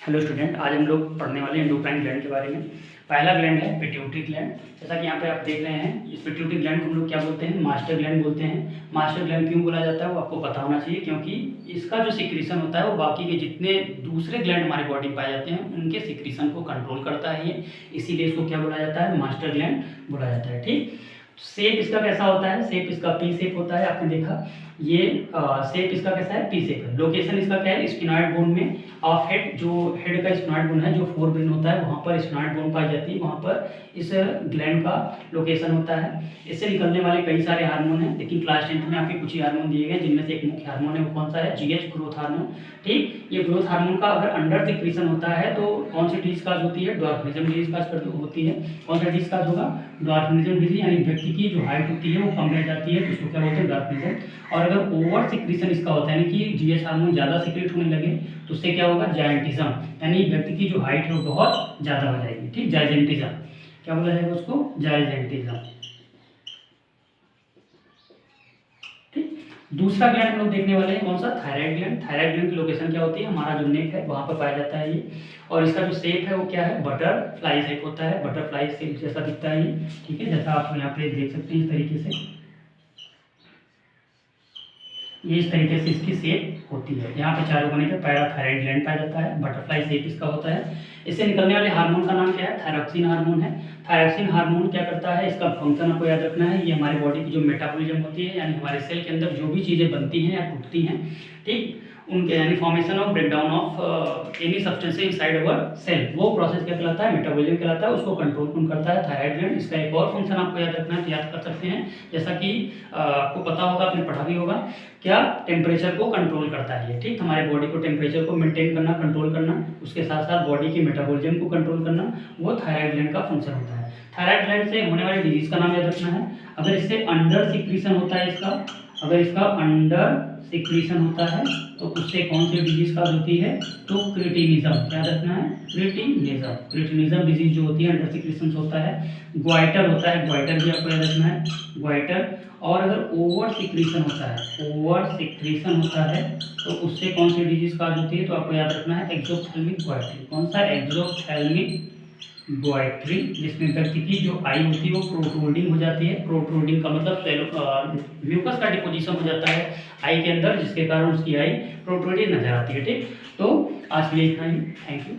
Hello student, आज हम लोग पढ़ने वाले हैं एंडोक्राइन ग्लैंड के बारे में। पहला ग्लैंड है पिट्यूटरी ग्लैंड। जैसा कि यहाँ पे आप देख रहे हैं, इस पिट्यूटरी ग्लैंड को हम लोग क्या बोलते हैं? मास्टर ग्लैंड बोलते हैं। मास्टर ग्लैंड क्यों बोला जाता है वो आपको पता होना चाहिए, क्योंकि इसका जो सिक्रीशन होता है वो बाकी के जितने दूसरे ग्लैंड हमारे बॉडी में पाए जाते हैं उनके सिक्रीशन को कंट्रोल करता है ये, इसीलिए इसको क्या बोला जाता है? मास्टर ग्लैंड बोला जाता है। ठीक, शेप इसका कैसा होता है? शेप इसका पी शेप होता है। आपने देखा ये शेप इसका कैसा है? पी शेप है। लोकेशन इसका क्या है? स्फिनॉइड बोन में ऑफ हेड, जो हेड का स्फिनॉइड बोन है, जो फोर ब्रेन होता है वहाँ पर स्फिनॉइड बोन पाई जाती है, वहाँ पर इस ग्लैंड का लोकेशन होता है। इससे निकलने वाले कई सारे हार्मोन हैं, लेकिन क्लास 10th में आपके कुछ ही हार्मोन दिए गए, जिनमें से एक मुख्य हार्मोन है वो कौन सा है? GH, growth hormone. ठीक, ये ग्रोथ हार्मोन का अगर अंडर सिक्रीशन होता है तो कौन सी डिजीज काज होती है? ड्वार्फिज्म डिजीज काज होती है। कौन सा डिजीज काज होगा? ड्वार्फिज्म डिजीज, यानी व्यक्ति की जो हाइट होती है वो कम रह जाती है, तो उसको क्या बोलते हैं? ड्वार्फिज्म। और अगर ओवर सिक्रीशन इसका होता है, यानी कि जीएच हार्मोन ज़्यादा सिक्रेट होने लगे, तो उससे क्या होगा? जायंटिज्म, यानी व्यक्ति की जो हाइट है वो बहुत ज़्यादा हो जाएगी। ठीक, जायजेंटिज्म, क्या बोला जाएगा उसको? जायजेंटिज्म। ठीक, दूसरा ग्लैंड हम लोग देखने वाले हैं, कौन सा? Thyroid gland. थायराइड ग्लैंड की लोकेशन क्या होती है? हमारा जो नेक है वहाँ पर पाया जाता है ये, और इसका जो शेप है वो क्या है? बटरफ्लाई शेप होता है, बटरफ्लाई शेप जैसा दिखता है ये। ठीक है, जैसा आप यहाँ पे देख सकते हैं इस तरीके से, ये इस तरीके से इसकी शेप होती है। यहाँ पे चारों कोने पे पैराथायराइड ग्लैंड पाया जाता है, बटरफ्लाई शेप इसका होता है। इससे निकलने वाले हार्मोन का नाम क्या है? थायरॉक्सिन हार्मोन है। थायरॉक्सिन हार्मोन क्या करता है? इसका फंक्शन आपको याद रखना है, ये हमारे बॉडी की जो मेटाबॉलिज्म होती है, यानी हमारे सेल के अंदर जो भी चीज़ें बनती हैं या टूटती हैं, ठीक, उनके यानी फॉर्मेशन और breakdown of any substance inside our cell, वो प्रोसेस क्या कहलाता है? मेटाबॉलिज्म कहलाता है। उसको कंट्रोल कौन करता है? Thyroid gland. इसका एक और फंक्शन आपको याद रखना है, तो याद कर सकते हैं, जैसा कि आपको पता होगा, आपने पढ़ा भी होगा, क्या? टेम्परेचर को कंट्रोल करता है ये। ठीक, हमारे बॉडी को टेम्परेचर को मेंटेन करना, कंट्रोल करना, उसके साथ साथ बॉडी की मेटाबॉलिज्म को कंट्रोल करना, वो थायराइड ग्लैंड का फंक्शन होता है। थायराइड ग्लैंड से होने वाली डिजीज का नाम याद रखना है। अगर इससे अंडर सिक्रीशन होता है इसका, अगर इसका अंडर सिक्रीशन होता है तो उससे कौन सी डिजीज काज होती है? तो क्रिटिनिज्म, याद रखना है, क्रिटिनिज्म। क्रिटिनिज्म डिजीज जो होती है अंडर सिक्रीशन होता है। ग्वाइटर होता है, ग्वाइटर भी आपको याद रखना है, ग्वाइटर। और अगर ओवर सिक्रीशन होता है, ओवर सिक्रीशन होता है तो उससे कौन सी डिजीज काज होती है? तो आपको याद रखना है एक्सोप्थेल्मिक ग्वाइट्री। कौन सा? एक्सोप्थेल्मिक ग्वाइट्री, जिसमें व्यक्ति की जो आई होती है वो प्रोट्रूडिंग हो जाती है। प्रोट्रूडिंग का मतलब म्यूकस का डिपोजिशन हो जाता है आई के अंदर, जिसके कारण उसकी आई प्रोट्रूडिंग नजर आती है। ठीक, तो आज के लिए इतना ही। Thank you.